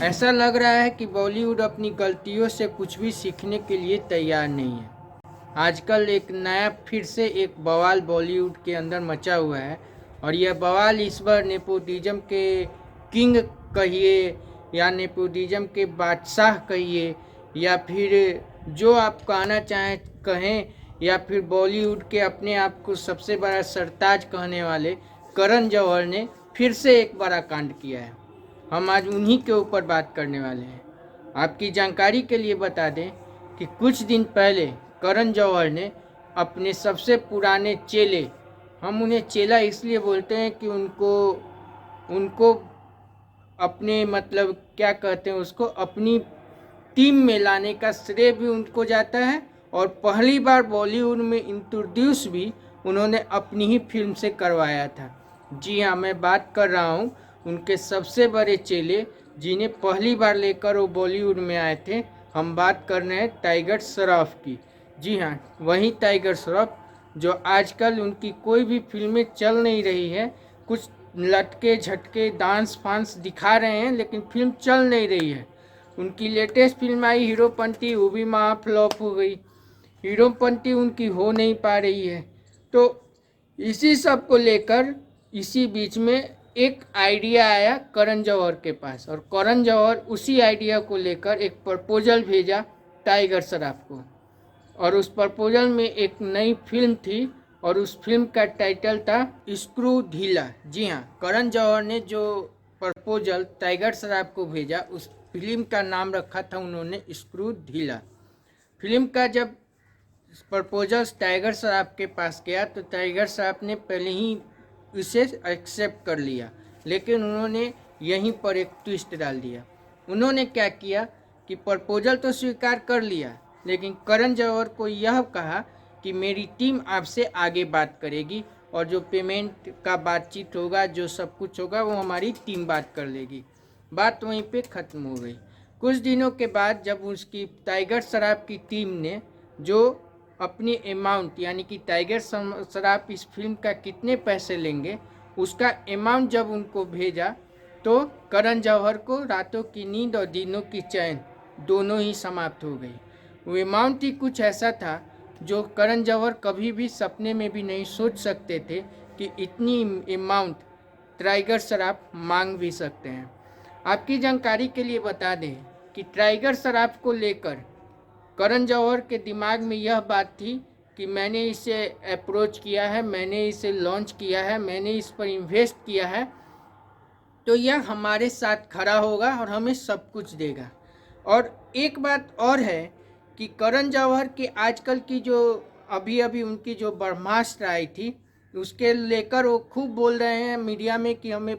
ऐसा लग रहा है कि बॉलीवुड अपनी गलतियों से कुछ भी सीखने के लिए तैयार नहीं है। आजकल एक नया फिर से एक बवाल बॉलीवुड के अंदर मचा हुआ है और यह बवाल इस बार नेपोटिज्म के किंग कहिए या नेपोटिज्म के बादशाह कहिए या फिर जो आप कहना चाहें कहें, या फिर बॉलीवुड के अपने आप को सबसे बड़ा सरताज कहने वाले करण जौहर ने फिर से एक बड़ा कांड किया है। हम आज उन्हीं के ऊपर बात करने वाले हैं। आपकी जानकारी के लिए बता दें कि कुछ दिन पहले करण जौहर ने अपने सबसे पुराने चेले, हम उन्हें चेला इसलिए बोलते हैं कि उनको अपने मतलब क्या कहते हैं उसको, अपनी टीम में लाने का श्रेय भी उनको जाता है और पहली बार बॉलीवुड में इंट्रोड्यूस भी उन्होंने अपनी ही फिल्म से करवाया था। जी हाँ, मैं बात कर रहा हूँ उनके सबसे बड़े चेले जिन्हें पहली बार लेकर वो बॉलीवुड में आए थे। हम बात कर रहे हैं टाइगर श्रॉफ की। जी हाँ, वही टाइगर श्रॉफ जो आजकल उनकी कोई भी फिल्में चल नहीं रही है, कुछ लटके झटके डांस फांस दिखा रहे हैं लेकिन फिल्म चल नहीं रही है। उनकी लेटेस्ट फिल्म आई हीरोपंती, वो भी महा फ्लॉप हो गई। हीरोपंती उनकी हो नहीं पा रही है। तो इसी सब को लेकर इसी बीच में एक आइडिया आया करण जौहर के पास और करण जौहर उसी आइडिया को लेकर एक प्रपोजल भेजा टाइगर श्रॉफ को और उस प्रपोजल में एक नई फिल्म थी और उस फिल्म का टाइटल था स्क्रू ढीला। जी हाँ, करण जौहर ने जो प्रपोजल टाइगर श्रॉफ को भेजा उस फिल्म का नाम रखा था उन्होंने स्क्रू ढीला। फिल्म का जब प्रपोजल टाइगर श्रॉफ के पास गया तो टाइगर श्रॉफ ने पहले ही इसे एक्सेप्ट कर लिया, लेकिन उन्होंने यहीं पर एक ट्विस्ट डाल दिया। उन्होंने क्या किया कि प्रपोजल तो स्वीकार कर लिया, लेकिन करण जौहर को यह कहा कि मेरी टीम आपसे आगे बात करेगी और जो पेमेंट का बातचीत होगा, जो सब कुछ होगा, वो हमारी टीम बात कर लेगी। बात वहीं पे ख़त्म हो गई। कुछ दिनों के बाद जब उसकी टाइगर श्रॉफ की टीम ने जो अपनी अमाउंट, यानी कि टाइगर श्रॉफ इस फिल्म का कितने पैसे लेंगे उसका अमाउंट जब उनको भेजा तो करण जौहर को रातों की नींद और दिनों की चैन दोनों ही समाप्त हो गई। वो अमाउंट ही कुछ ऐसा था जो करण जौहर कभी भी सपने में भी नहीं सोच सकते थे कि इतनी अमाउंट टाइगर श्रॉफ मांग भी सकते हैं। आपकी जानकारी के लिए बता दें कि टाइगर श्रॉफ को लेकर करण जौहर के दिमाग में यह बात थी कि मैंने इसे अप्रोच किया है, मैंने इसे लॉन्च किया है, मैंने इस पर इन्वेस्ट किया है, तो यह हमारे साथ खड़ा होगा और हमें सब कुछ देगा। और एक बात और है कि करण जौहर की आजकल की जो अभी उनकी जो ब्रह्मास्त्र आई थी उसके लेकर वो खूब बोल रहे हैं मीडिया में कि हमें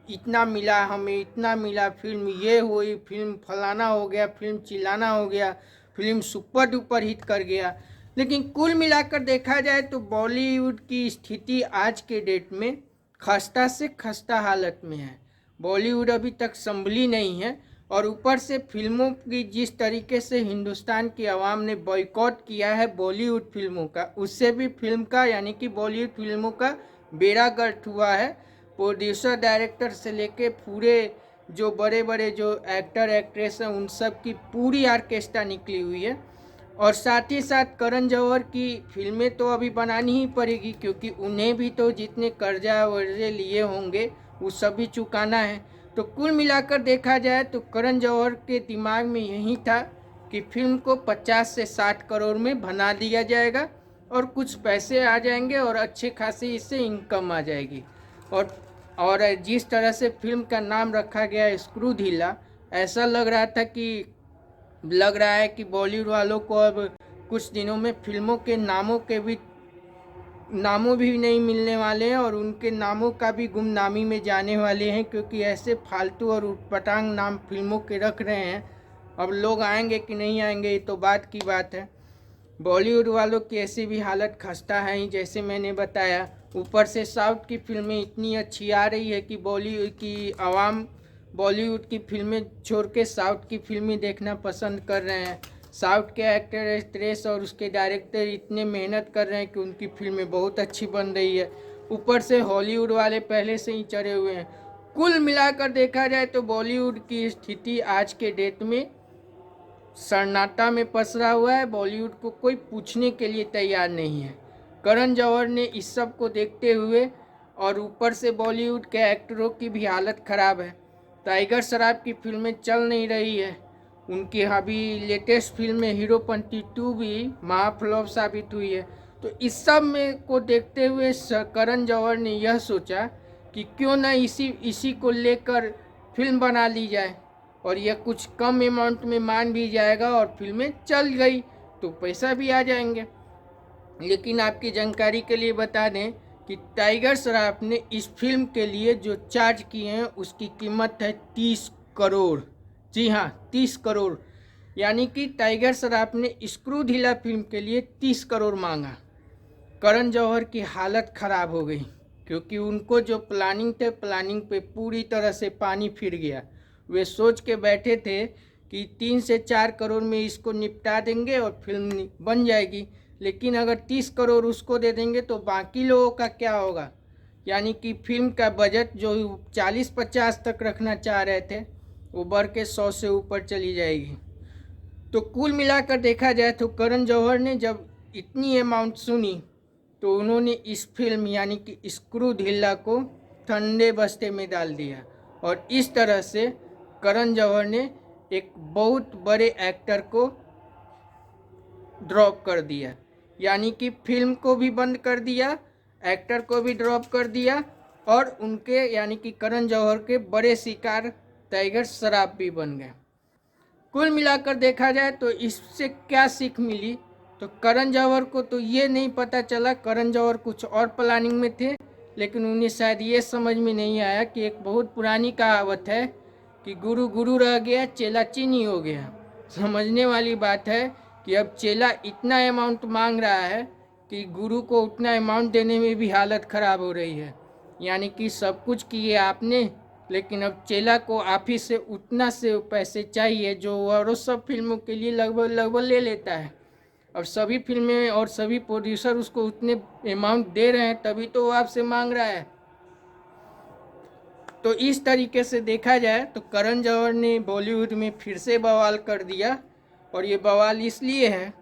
इतना मिला, हमें इतना मिला, फिल्म ये हुई, फिल्म फलाना हो गया, फिल्म चिल्लाना हो गया, फिल्म सुपर डुपर हिट कर गया। लेकिन कुल मिलाकर देखा जाए तो बॉलीवुड की स्थिति आज के डेट में खस्ता से खस्ता हालत में है। बॉलीवुड अभी तक संभली नहीं है और ऊपर से फिल्मों की जिस तरीके से हिंदुस्तान की आवाम ने बॉयकॉट किया है बॉलीवुड फिल्मों का, उससे भी फिल्म का यानी कि बॉलीवुड फिल्मों का बेड़ा गर्क हुआ है। प्रोड्यूसर डायरेक्टर से लेके पूरे जो बड़े बड़े जो एक्टर एक्ट्रेस हैं उन सब की पूरी ऑर्केस्ट्रा निकली हुई है। और साथ ही साथ करण जौहर की फिल्में तो अभी बनानी ही पड़ेगी क्योंकि उन्हें भी तो जितने कर्जा वर्जे लिए होंगे वो सभी चुकाना है। तो कुल मिलाकर देखा जाए तो करण जौहर के दिमाग में यही था कि फिल्म को 50 से 60 करोड़ में बना दिया जाएगा और कुछ पैसे आ जाएंगे और अच्छे खासी इससे इनकम आ जाएगी। और जिस तरह से फिल्म का नाम रखा गया स्क्रू ढीला, ऐसा लग रहा है कि बॉलीवुड वालों को अब कुछ दिनों में फिल्मों के नामों भी नहीं मिलने वाले हैं और उनके नामों का भी गुमनामी में जाने वाले हैं, क्योंकि ऐसे फालतू और उटपटांग नाम फिल्मों के रख रहे हैं। अब लोग आएंगे कि नहीं आएंगे ये तो बात की बात है। बॉलीवुड वालों की ऐसी भी हालत खस्ता है ही, जैसे मैंने बताया। ऊपर से साउथ की फिल्में इतनी अच्छी आ रही है कि बॉलीवुड की आवाम बॉलीवुड की फिल्में छोड़ के साउथ की फिल्में देखना पसंद कर रहे हैं। साउथ के एक्टर एक्ट्रेस और उसके डायरेक्टर इतने मेहनत कर रहे हैं कि उनकी फिल्में बहुत अच्छी बन रही है। ऊपर से हॉलीवुड वाले पहले से ही चढ़े हुए हैं। कुल मिलाकर देखा जाए तो बॉलीवुड की स्थिति आज के डेट में सन्नाटा में पसरा हुआ है। बॉलीवुड को कोई पूछने के लिए तैयार नहीं है। करण जौहर ने इस सब को देखते हुए और ऊपर से बॉलीवुड के एक्टरों की भी हालत ख़राब है। टाइगर श्रॉफ की फिल्में चल नहीं रही है। उनकी अभी लेटेस्ट फिल्म में हीरोपंती 2 भी महाफ्लॉप साबित हुई है। तो इस सब में को देखते हुए करण जौहर ने यह सोचा कि क्यों ना इसी को लेकर फिल्म बना ली जाए और यह कुछ कम अमाउंट में मान भी जाएगा और फिल्में चल गई तो पैसा भी आ जाएंगे। लेकिन आपकी जानकारी के लिए बता दें कि टाइगर श्रॉफ ने इस फिल्म के लिए जो चार्ज किए हैं उसकी कीमत है 30 करोड़। जी हाँ, 30 करोड़। यानी कि टाइगर श्रॉफ ने स्क्रू ढीला फिल्म के लिए 30 करोड़ मांगा। करण जौहर की हालत ख़राब हो गई क्योंकि उनको जो प्लानिंग थे, प्लानिंग पे पूरी तरह से पानी फिर गया। वे सोच के बैठे थे कि 3 से 4 करोड़ में इसको निपटा देंगे और फिल्म बन जाएगी। लेकिन अगर 30 करोड़ उसको दे देंगे तो बाकी लोगों का क्या होगा। यानी कि फिल्म का बजट जो 40-50 तक रखना चाह रहे थे वो बढ़ के 100 से ऊपर चली जाएगी। तो कुल मिलाकर देखा जाए तो करण जौहर ने जब इतनी अमाउंट सुनी तो उन्होंने इस फिल्म यानी कि स्क्रू ढीला को ठंडे बस्ते में डाल दिया और इस तरह से करण जौहर ने एक बहुत बड़े एक्टर को ड्रॉप कर दिया। यानी कि फिल्म को भी बंद कर दिया, एक्टर को भी ड्रॉप कर दिया और उनके यानी कि करण जौहर के बड़े शिकार टाइगर श्रॉफ भी बन गए। कुल मिलाकर देखा जाए तो इससे क्या सीख मिली, तो करण जौहर को तो ये नहीं पता चला। करण जौहर कुछ और प्लानिंग में थे, लेकिन उन्हें शायद ये समझ में नहीं आया कि एक बहुत पुरानी कहावत है कि गुरु गुरु रह गया, चेला चीनी हो गया। समझने वाली बात है कि अब चेला इतना अमाउंट मांग रहा है कि गुरु को उतना अमाउंट देने में भी हालत ख़राब हो रही है। यानी कि सब कुछ किए आपने, लेकिन अब चेला को आप ही से उतना से पैसे चाहिए जो और सब फिल्मों के लिए लगभग ले लेता है। और सभी फिल्में और सभी प्रोड्यूसर उसको उतने अमाउंट दे रहे हैं, तभी तो वो आपसे मांग रहा है। तो इस तरीके से देखा जाए तो करण जौहर ने बॉलीवुड में फिर से बवाल कर दिया। और ये बवाल इसलिए है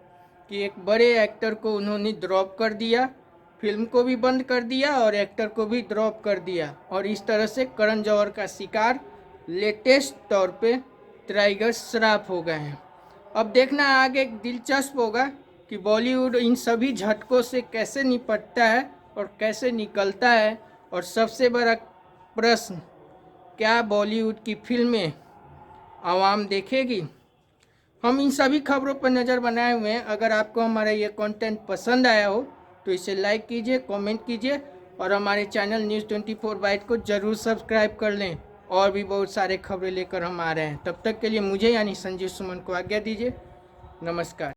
कि एक बड़े एक्टर को उन्होंने ड्रॉप कर दिया, फिल्म को भी बंद कर दिया और एक्टर को भी ड्रॉप कर दिया। और इस तरह से करण जौहर का शिकार लेटेस्ट तौर पे टाइगर श्रॉफ हो गए हैं। अब देखना आगे दिलचस्प होगा कि बॉलीवुड इन सभी झटकों से कैसे निपटता है और कैसे निकलता है। और सबसे बड़ा प्रश्न, क्या बॉलीवुड की फिल्में आवाम देखेगी? हम इन सभी खबरों पर नज़र बनाए हुए हैं। अगर आपको हमारा ये कंटेंट पसंद आया हो तो इसे लाइक कीजिए, कमेंट कीजिए और हमारे चैनल न्यूज़ 24 बाइट को ज़रूर सब्सक्राइब कर लें। और भी बहुत सारे खबरें लेकर हम आ रहे हैं। तब तक के लिए मुझे यानी संजीव सुमन को आज्ञा दीजिए। नमस्कार।